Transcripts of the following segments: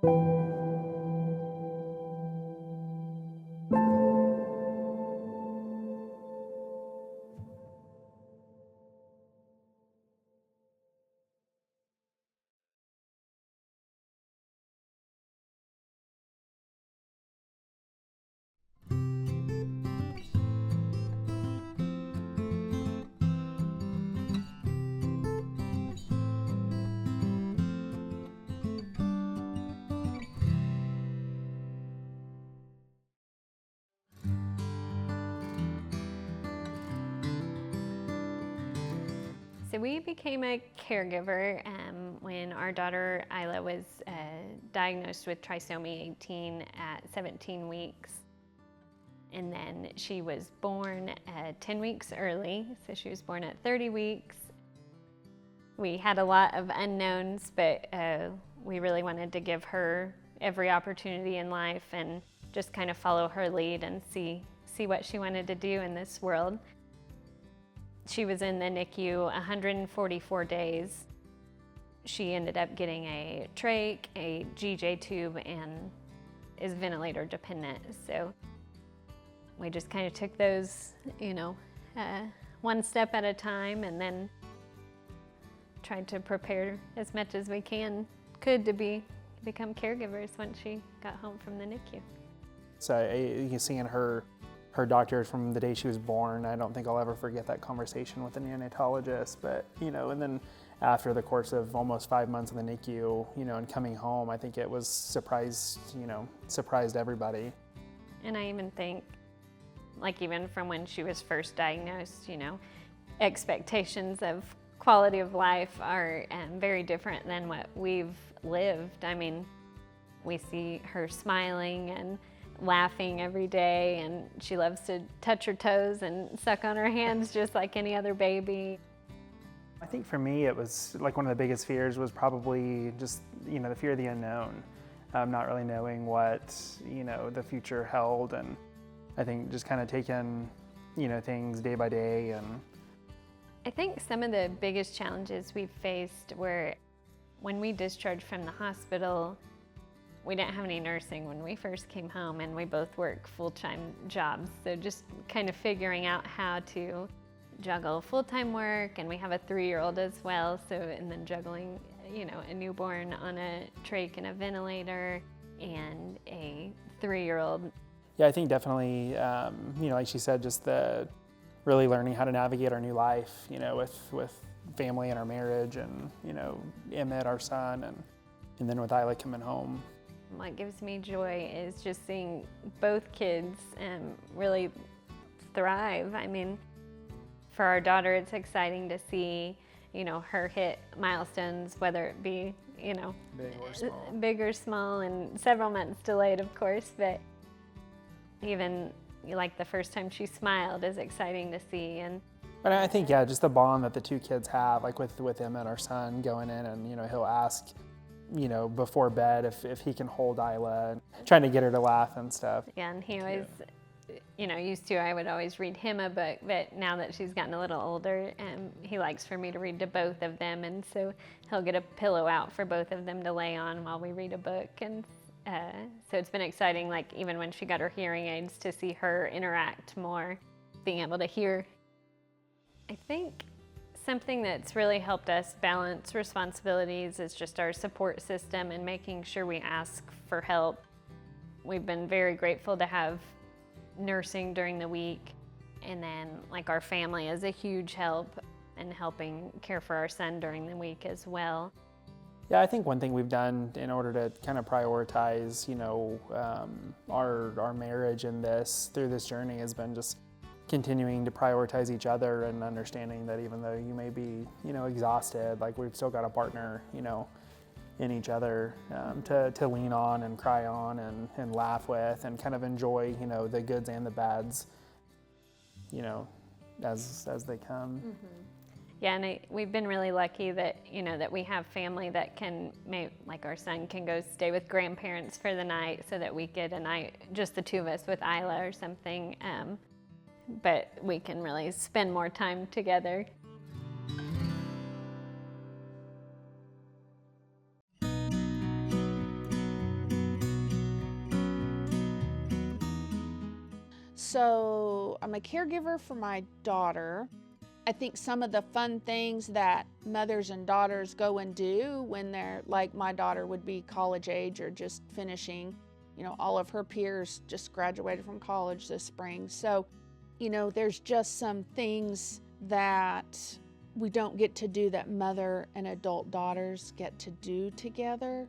So we became a caregiver when our daughter Isla was diagnosed with trisomy 18 at 17 weeks. And then she was born 10 weeks early, so she was born at 30 weeks. We had a lot of unknowns, but we really wanted to give her every opportunity in life and just kind of follow her lead and see what she wanted to do in this world. She was in the NICU 144 days. She ended up getting a trach, a GJ tube, and is ventilator dependent. So we just kind of took those, one step at a time, and then tried to prepare as much as we could to become caregivers once she got home from the NICU. So you seeing her doctor from the day she was born, I don't think I'll ever forget that conversation with the neonatologist. But and then after the course of almost 5 months in the NICU, and coming home, I think it was surprised everybody. And I even think, even from when she was first diagnosed, expectations of quality of life are very different than what we've lived. I mean, we see her smiling and laughing every day, and she loves to touch her toes and suck on her hands just like any other baby. I think for me, it was like one of the biggest fears was probably just, the fear of the unknown, not really knowing what, the future held. And I think just kind of taking, things day by day. And I think some of the biggest challenges we've faced were when we discharged from the hospital. We didn't have any nursing when we first came home, and we both work full-time jobs. So just kind of figuring out how to juggle full-time work, and we have a 3-year-old as well. So, and then juggling, a newborn on a trach and a ventilator, and a 3-year-old. Yeah, I think definitely, like she said, just the really learning how to navigate our new life, with family and our marriage, and Emmett, our son, and then with Isla coming home. What gives me joy is just seeing both kids really thrive. I mean, for our daughter, it's exciting to see, her hit milestones, whether it be, big or small, and several months delayed, of course, but even like the first time she smiled is exciting to see. But I think, just the bond that the two kids have, like with Emmett, our son, going in, and he'll ask, before bed if he can hold Isla, and trying to get her to laugh and stuff. Yeah, and he always, used to, I would always read him a book, but now that she's gotten a little older, he likes for me to read to both of them, and so he'll get a pillow out for both of them to lay on while we read a book. And so it's been exciting, like even when she got her hearing aids, to see her interact more, being able to hear. I think something that's really helped us balance responsibilities is just our support system and making sure we ask for help. We've been very grateful to have nursing during the week, and then our family is a huge help in helping care for our son during the week as well. Yeah, I think one thing we've done in order to kind of prioritize, our marriage in through this journey has been just continuing to prioritize each other, and understanding that even though you may be, exhausted, we've still got a partner, in each other to lean on and cry on and laugh with, and kind of enjoy, the goods and the bads, as they come. Mm-hmm. Yeah, and we've been really lucky that, that we have family that can, our son can go stay with grandparents for the night, so that we get a night, just the two of us with Isla or something. But we can really spend more time together. So I'm a caregiver for my daughter. I think some of the fun things that mothers and daughters go and do when they're, like my daughter would be college age or just finishing, all of her peers just graduated from college this spring. So, there's just some things that we don't get to do that mother and adult daughters get to do together,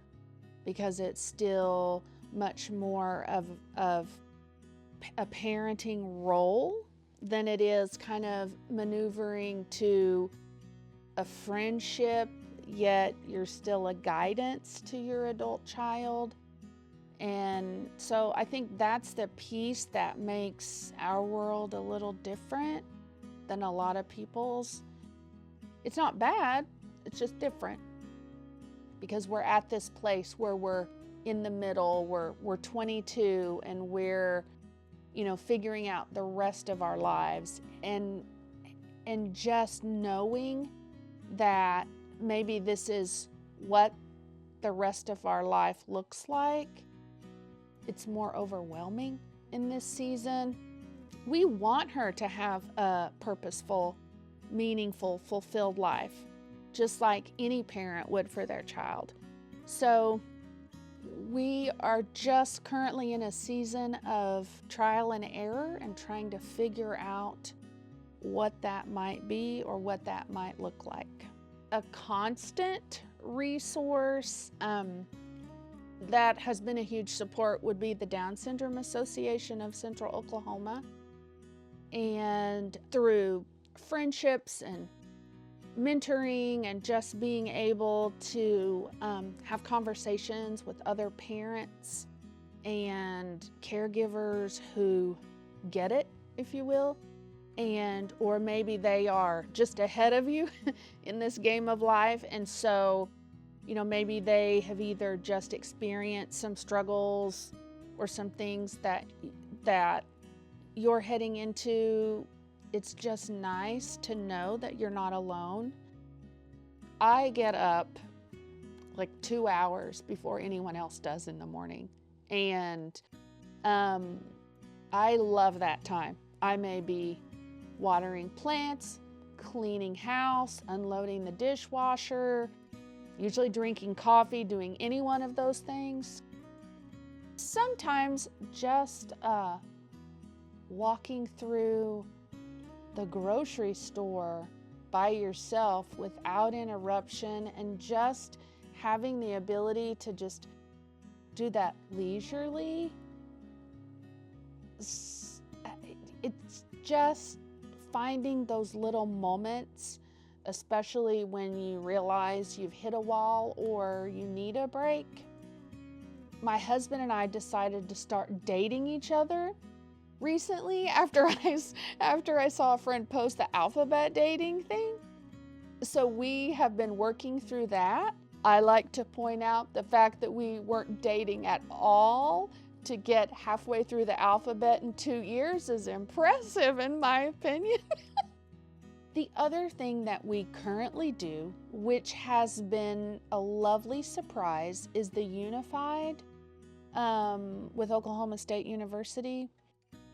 because it's still much more of a parenting role than it is kind of maneuvering to a friendship, yet you're still a guidance to your adult child. And so I think that's the piece that makes our world a little different than a lot of people's. It's not bad, it's just different, because we're at this place where we're in the middle, we're 22 and we're figuring out the rest of our lives, and just knowing that maybe this is what the rest of our life looks like. It's more overwhelming in this season. We want her to have a purposeful, meaningful, fulfilled life, just like any parent would for their child. So we are just currently in a season of trial and error and trying to figure out what that might be or what that might look like. A constant resource that has been a huge support would be the Down Syndrome Association of Central Oklahoma. And through friendships and mentoring and just being able to have conversations with other parents and caregivers who get it, if you will, or maybe they are just ahead of you in this game of life, and so maybe they have either just experienced some struggles or some things that you're heading into. It's just nice to know that you're not alone. I get up like 2 hours before anyone else does in the morning, and I love that time. I may be watering plants, cleaning house, unloading the dishwasher, usually drinking coffee, doing any one of those things. Sometimes just walking through the grocery store by yourself without interruption and just having the ability to just do that leisurely. It's just finding those little moments, especially when you realize you've hit a wall or you need a break. My husband and I decided to start dating each other recently after I saw a friend post the alphabet dating thing. So we have been working through that. I like to point out the fact that we weren't dating at all to get halfway through the alphabet in 2 years is impressive, in my opinion. The other thing that we currently do, which has been a lovely surprise, is the Unified with Oklahoma State University.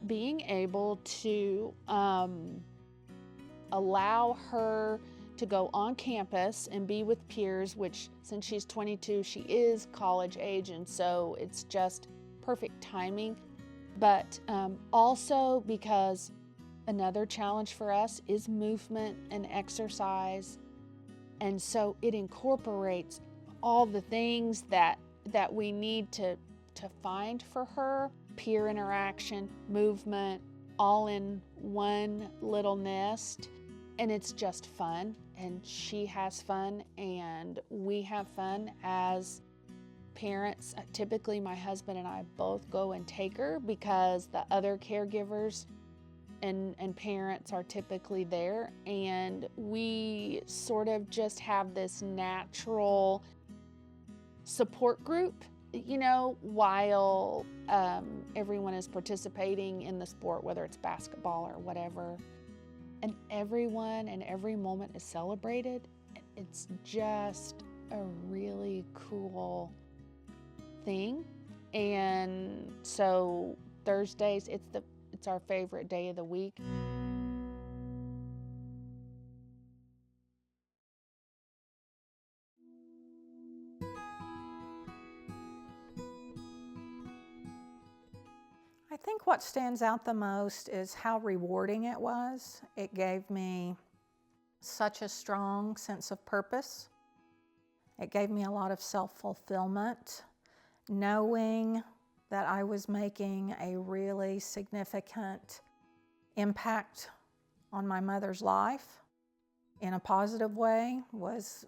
Being able to allow her to go on campus and be with peers, which since she's 22, she is college age, and so it's just perfect timing. But also because another challenge for us is movement and exercise, and so it incorporates all the things that we need to find for her. Peer interaction, movement, all in one little nest. And it's just fun, and she has fun, and we have fun as parents. Typically my husband and I both go and take her because the other caregivers and parents are typically there, and we sort of just have this natural support group, while everyone is participating in the sport, whether it's basketball or whatever. And everyone and every moment is celebrated. It's just a really cool thing. And so Thursdays, it's It's our favorite day of the week. I think what stands out the most is how rewarding it was. It gave me such a strong sense of purpose. It gave me a lot of self-fulfillment, knowing that I was making a really significant impact on my mother's life in a positive way was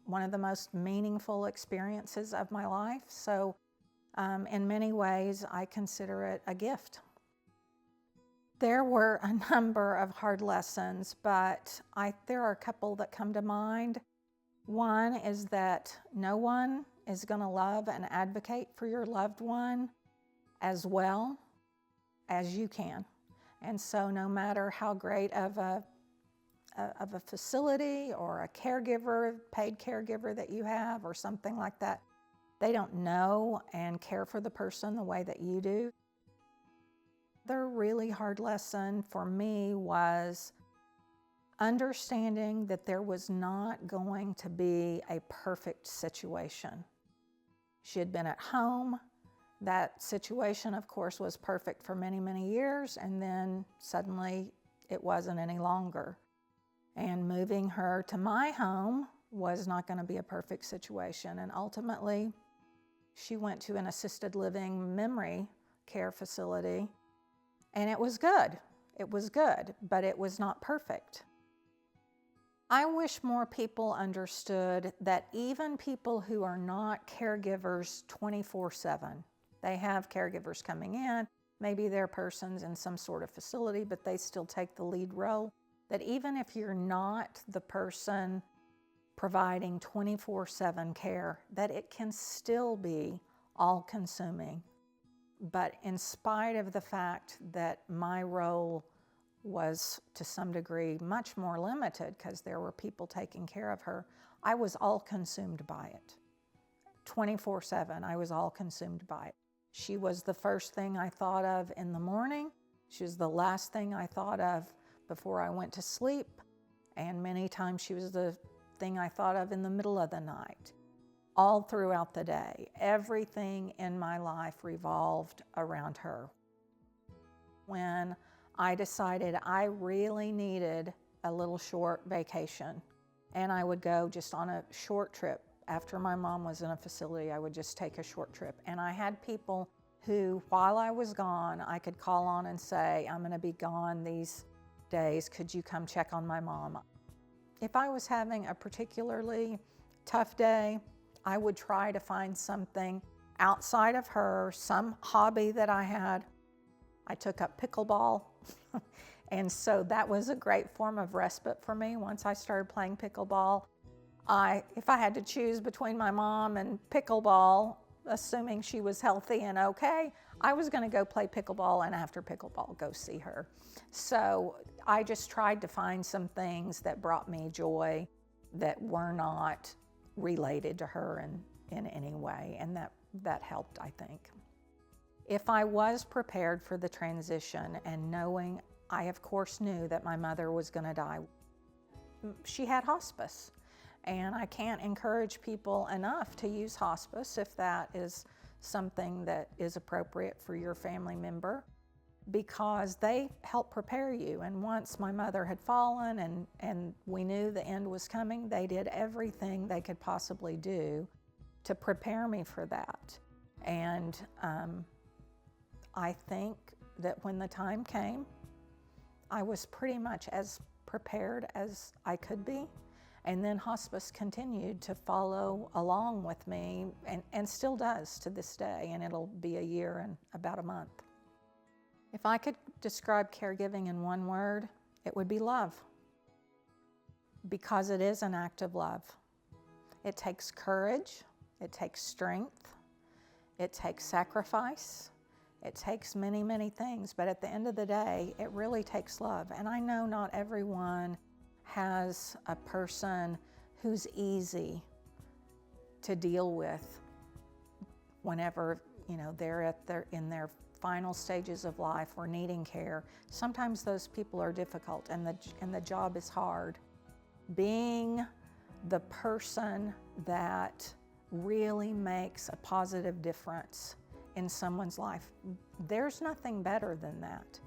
one of the most meaningful experiences of my life. So in many ways, I consider it a gift. There were a number of hard lessons, but there are a couple that come to mind. One is that no one is going to love and advocate for your loved one as well as you can. And so no matter how great of a facility or a caregiver, paid caregiver that you have or something like that, they don't know and care for the person the way that you do. The really hard lesson for me was understanding that there was not going to be a perfect situation. She had been at home. That situation, of course, was perfect for many, many years, and then suddenly it wasn't any longer. And moving her to my home was not going to be a perfect situation. And ultimately, she went to an assisted living memory care facility, and it was good. It was good, but it was not perfect. I wish more people understood that even people who are not caregivers 24/7, they have caregivers coming in, maybe they're persons in some sort of facility, but they still take the lead role, that even if you're not the person providing 24/7 care, that it can still be all-consuming. But in spite of the fact that my role was to some degree much more limited because there were people taking care of her, I was all consumed by it. 24/7, I was all consumed by it. She was the first thing I thought of in the morning. She was the last thing I thought of before I went to sleep. And many times she was the thing I thought of in the middle of the night. All throughout the day, everything in my life revolved around her. When I decided I really needed a little short vacation, and I would go just on a short trip. After my mom was in a facility, I would just take a short trip. And I had people who, while I was gone, I could call on and say, I'm gonna be gone these days, could you come check on my mom? If I was having a particularly tough day, I would try to find something outside of her, some hobby that I had. I took up pickleball, and so that was a great form of respite for me. Once I started playing pickleball, if I had to choose between my mom and pickleball, assuming she was healthy and okay, I was gonna go play pickleball, and after pickleball, go see her. So I just tried to find some things that brought me joy that were not related to her in any way, and that helped, I think. If I was prepared for the transition and knowing, I of course knew that my mother was gonna die. She had hospice, and I can't encourage people enough to use hospice if that is something that is appropriate for your family member, because they help prepare you. And once my mother had fallen and we knew the end was coming, they did everything they could possibly do to prepare me for that. And I think that when the time came, I was pretty much as prepared as I could be. And then hospice continued to follow along with me and still does to this day, and it'll be a year and about a month. If I could describe caregiving in one word, it would be love, because it is an act of love. It takes courage, it takes strength, it takes sacrifice, it takes many, many things, but at the end of the day, it really takes love. And I know not everyone has a person who's easy to deal with whenever they're in their final stages of life or needing care. Sometimes those people are difficult and the job is hard. Being the person that really makes a positive difference in someone's life, there's nothing better than that.